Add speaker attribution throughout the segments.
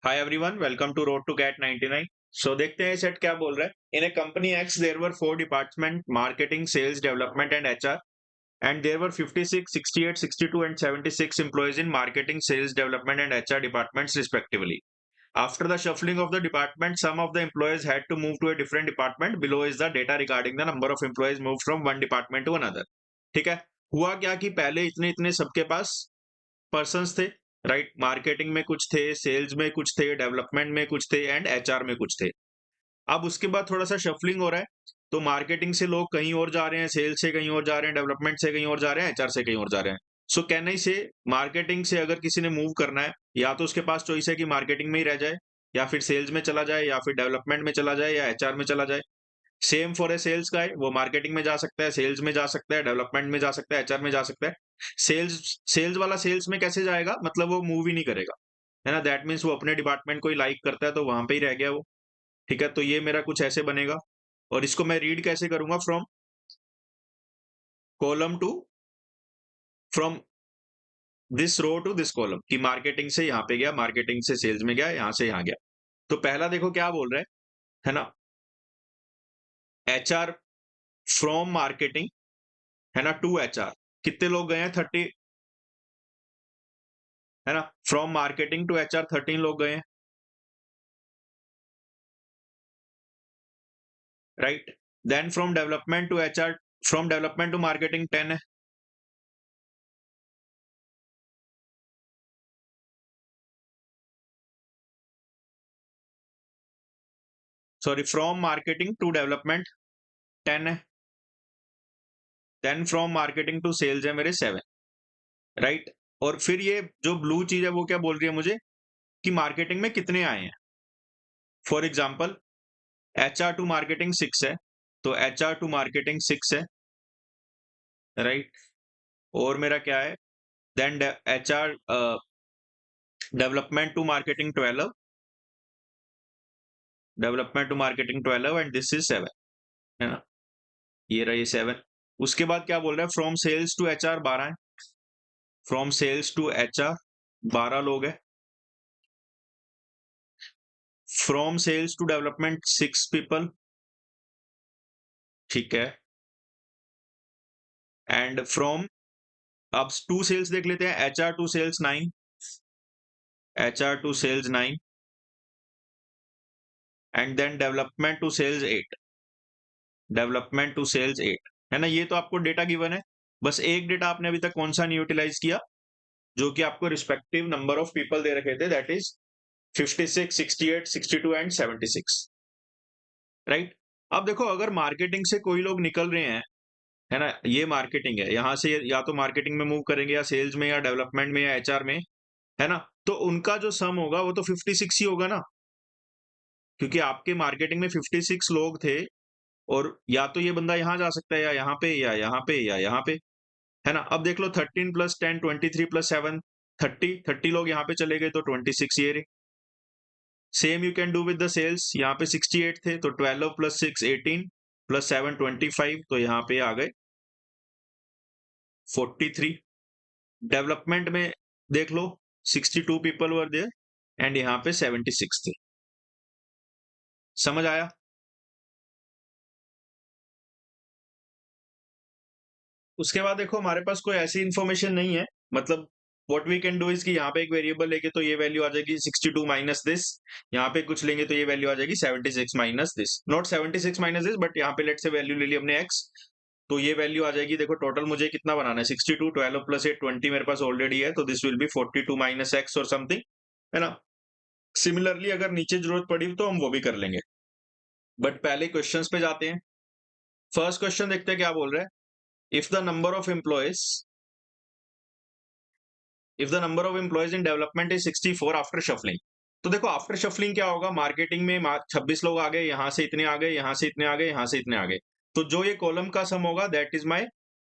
Speaker 1: Hi everyone, welcome to road to CAT 99। So देखते हैं set क्या बोल रहा है। In a company X there were 4 department, marketing, sales, development and HR, and there were 56, 68, 62 and 76 employees in marketing, sales, development and HR departments respectively. After the shuffling of the department, some of the employees had to move to a different department. Below is the data regarding the number of employees moved from one department to another. ठीक है। हुआ क्या कि पहले इतने इतने सबके पास persons थे, राइट। मार्केटिंग में कुछ थे, सेल्स में कुछ थे, डेवलपमेंट में कुछ थे एंड एचआर में कुछ थे। अब उसके बाद थोड़ा सा शफलिंग हो रहा है, तो मार्केटिंग से लोग कहीं और जा रहे हैं, सेल्स से कहीं और जा रहे हैं, डेवलपमेंट से कहीं और जा रहे हैं, एचआर से कहीं और जा रहे हैं। सो कैन आई से मार्केटिंग से अगर किसी ने मूव करना है, या तो उसके पास चॉइस है कि मार्केटिंग में ही रह जाए, या फिर सेल्स में चला जाए, या फिर डेवलपमेंट में चला जाए, या एचआर में चला जाए। सेम फॉर ए सेल्स का है, वो मार्केटिंग में जा सकता है, सेल्स में जा सकता है, डेवलपमेंट में जा सकता है, एचआर में जा सकता है। सेल्स सेल्स वाला सेल्स में कैसे जाएगा, मतलब वो मूव ही नहीं करेगा, है ना। दैट मीन्स वो अपने डिपार्टमेंट को ही लाइक करता है, तो वहां पे ही रह गया वो। ठीक है, तो ये मेरा कुछ ऐसे बनेगा। और इसको मैं रीड कैसे करूंगा, from column two, from this row to this column, कि मार्केटिंग से यहाँ पे गया, मार्केटिंग से सेल्स में गया, यहां से यहाँ गया। तो पहला देखो क्या बोल रहा है ना। एचआर फ्रॉम मार्केटिंग, है ना, टू एचआर। कितने लोग गए हैं? 30, है ना। फ्रॉम मार्केटिंग टू एचआर 13 लोग गए हैं, right. Then from development to HR, from development to marketing 10 है। Sorry, from marketing to development 10 है। Then from marketing to sales है मेरे 7, राइट। और फिर ये जो ब्लू चीज है वो क्या बोल रही है मुझे, कि मार्केटिंग में कितने आए हैं। For example, HR to marketing 6 है, तो एचआर टू मार्केटिंग 6 है, राइट। और मेरा क्या है, then HR development to marketing 12, development to marketing 12 and this is 7, है ना। ये रही 7। उसके बाद क्या बोल रहा है, फ्रॉम सेल्स टू एचआर 12 है, फ्रॉम सेल्स टू एचआर 12 लोग है। From sales to development 6 people, ठीक है। एंड फ्रॉम, अब टू सेल्स देख लेते हैं, HR to sales 9, HR to sales 9 and then development to sales 8, development to sales 8, है ना। ये तो आपको डेटा गिवन है। बस एक डेटा आपने अभी तक कौन सा नहीं यूटिलाइज किया, जो कि आपको respective number of people they रखे थे, दैट इज 56, 68, 62 एंड 76, राइट। अब देखो, अगर मार्केटिंग से कोई लोग निकल रहे हैं, है ना, ये मार्केटिंग है, यहां से या तो मार्केटिंग में मूव करेंगे, या सेल्स में, या डेवलपमेंट में, या एचआर में, है ना। तो उनका जो सम होगा वो तो 56 ही होगा ना, क्योंकि आपके मार्केटिंग में 56 लोग थे। और या तो ये बंदा यहाँ जा सकता है, या यहाँ पे, या यहाँ पे, या यहाँ पे, है ना। अब देख लो, 13 प्लस 10, 23 प्लस 7, 30 लोग यहाँ पे चले गए, तो 26 ये रहे। Same you can do with the sales, यहाँ पे 68 थे, तो 12 प्लस 6 18 प्लस 7 25, तो यहाँ पे आ गए 43। डेवलपमेंट में देख लो, 62 पीपल वर देयर एंड यहाँ पे 76 थे। समझ आया? उसके बाद देखो, हमारे पास कोई ऐसी इंफॉर्मेशन नहीं है, मतलब what we can do is कि यहाँ पे एक वेरिएबल लेके तो ये वैल्यू आ जाएगी 62 माइनस दिस, यहाँ पे कुछ लेंगे तो ये वैल्यू आ जाएगी 76 minus this, not 76 minus this, but यहाँ पे लेट से वैल्यू ले ली हमने x, तो ये वैल्यू आ जाएगी। देखो टोटल मुझे कितना बनाना है, 62, 12 प्लस 8 20 मेरे पास ऑलरेडी है, तो this will be 42 minus x और समथिंग, है ना। सिमिलरली अगर नीचे जरूरत पड़ी तो हम वो भी कर लेंगे, बट पहले क्वेश्चंस पे जाते हैं। फर्स्ट क्वेश्चन देखते हैं क्या बोल रहा है। If the number of employees, if the number of employees in development is 64 after shuffling, तो देखो आफ्टर शफलिंग क्या होगा, मार्केटिंग में 26 लोग आ गए, यहां से इतने आ गए, यहां से इतने आ गए, यहां से इतने आ गए, तो जो ये कॉलम का सम होगा that is my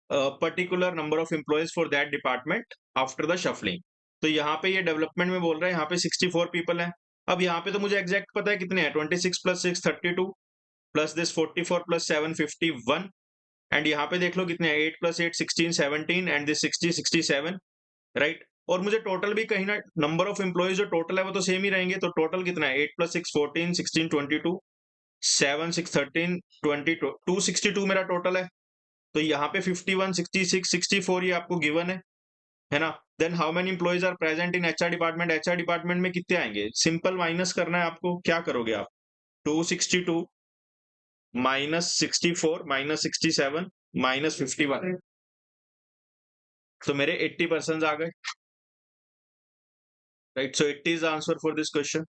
Speaker 1: particular number of employees for that department after the shuffling. तो यहाँ पे ये डेवलपमेंट में बोल रहा है, यहाँ पे 64 पीपल हैं। अब यहाँ पे तो मुझे एग्जैक्ट पता है कितने हैं, 26 plus 6 32 plus this 44 plus 7 51, and यहाँ पे देख लो कितने हैं, 8 प्लस 8 16 17 एंड दिस 60 67, राइट। और मुझे टोटल भी कहीं ना नंबर ऑफ एम्प्लॉयज जो टोटल है वो तो सेम ही रहेंगे, तो टोटल कितना है 8 + 6 14 16 22 7 6 13 20 262 मेरा टोटल है। तो यहाँ पे 51 66 64 ये आपको गिवन है ना। Then how many employees are present in HR department, HR department में कितने आएंगे, सिंपल माइनस करना है आपको। क्या करोगे आप, 262 माइनस 64 माइनस 67 माइनस 51, तो मेरे 80 पर्सन आ गए, right. So 80 is answer for this question.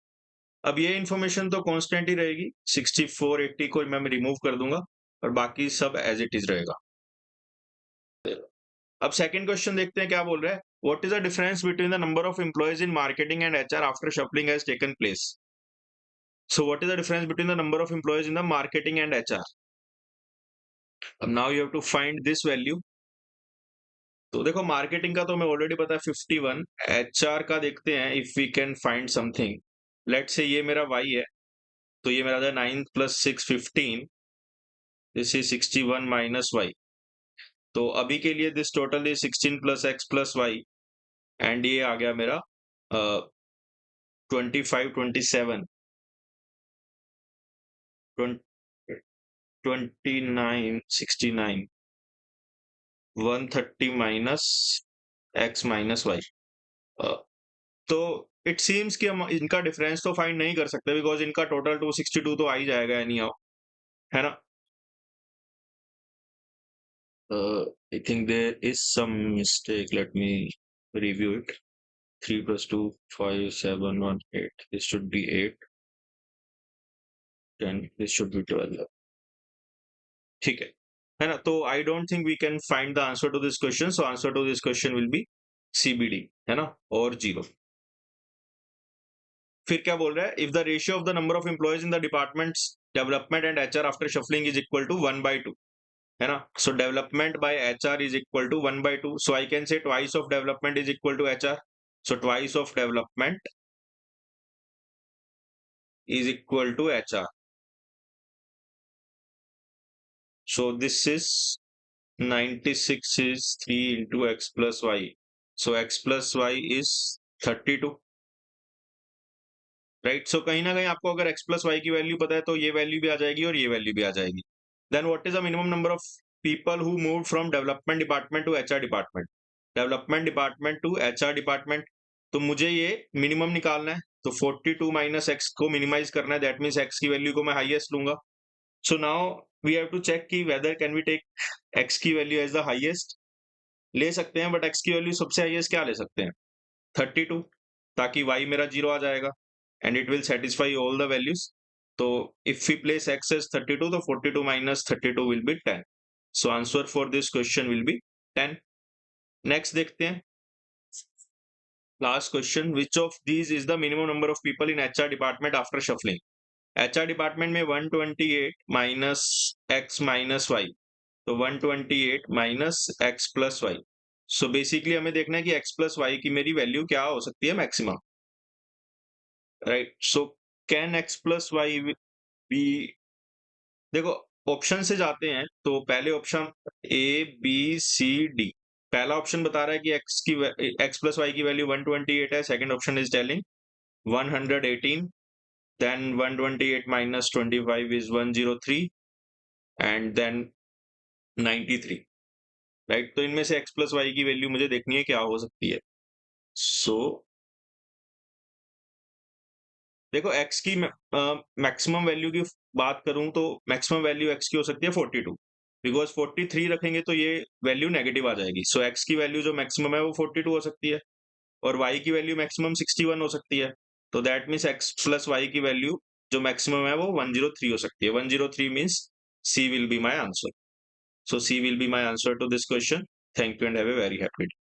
Speaker 1: अब ये इन्फॉर्मेशन तो कांस्टेंट ही रहेगी, 64 80 को मैं रिमूव कर दूंगा और बाकी सब एज इट इज रहेगा। अब सेकंड क्वेश्चन देखते हैं क्या बोल रहा है। What is the difference between the number of employees in marketing and HR after shuffling has taken place. So what is the difference between the number of employees in the marketing and HR. अब now you have to find this value. तो देखो marketing का तो मैं already पता है 51, HR का देखते हैं if we can find something. Let's say ये मेरा y है, तो ये मेरा 9 + 6 15, दिस इज 61 माइनस y। तो अभी के लिए this total is 16 + x + y, and ये आ गया मेरा 25 27 29 69 130 माइनस x माइनस y। तो इट सीम्स कि हम इनका डिफरेंस तो फाइंड नहीं कर सकते, बिकॉज इनका टोटल 262 तो आ ही जाएगा एनी हाउ, है ना। I think there is some mistake, let me review it. 3 + 2 5 7 1 8, this should be 8 10, this should be 12, ठीक है ना। तो I don't think we can find the answer to this question, so answer to this question will be CBD, है ना, और 0। फिर क्या बोल रहा है, if the ratio of the number of employees in the departments development and HR after shuffling is equal to 1/2, है ना। So development by HR is equal to 1/2, so I can say twice of development is equal to HR, so twice of development is equal to HR. So this is 96 is 3 into x plus y. So x plus y is 32. Right. सो कहीं ना कहीं आपको अगर x plus y की value पता है तो ये वैल्यू भी आ जाएगी और ये वैल्यू भी आ जाएगी। Then what is the minimum number of people who move from development department to HR department, development department to HR department. तो मुझे ये मिनिमम निकालना है, तो 42 माइनस एक्स को मिनिमाइज करना है, दैट मीन्स एक्स की वैल्यू को मैं हाईएस्ट लूंगा। So now we have to check कि whether can we take X की वैल्यू एज द हाईएस्ट। ले सकते हैं, बट एक्स की वैल्यू सबसे हाईएस्ट क्या ले सकते हैं, 32, ताकि y मेरा 0 आ जाएगा and it will satisfy all the values. तो if we place x as 32, तो 42 minus 32 will be 10। So answer for this question will be 10। Next देखते हैं last question, which of these is the minimum number of people in HR department after shuffling. HR department में 128 minus X minus Y, तो 128 minus X plus Y. So basically हमें देखना है कि x plus Y की मेरी value क्या हो सकती है maximum, right. So can x plus Y be, देखो ऑप्शन से जाते हैं तो पहले ऑप्शन ABCD, पहला ऑप्शन बता रहा है कि x प्लस वाई की वैल्यू 128 है, second option is telling 118, then 128 minus 25 is 103 and then 93, right. तो इनमें से x प्लस वाई की वैल्यू मुझे देखनी है क्या हो सकती है। सो देखो x की मैक्सिमम वैल्यू की बात करूं तो मैक्सिमम वैल्यू x की हो सकती है 42, बिकॉज 43 रखेंगे तो ये वैल्यू नेगेटिव आ जाएगी। सो x की वैल्यू जो मैक्सिमम है वो 42 हो सकती है और y की वैल्यू मैक्सिमम 61 हो सकती है। तो that means x plus Y की वैल्यू जो मैक्सिमम है वो 103 हो सकती है। 103 means C will be my answer. So C will be my answer to this question. Thank you and have a very happy day.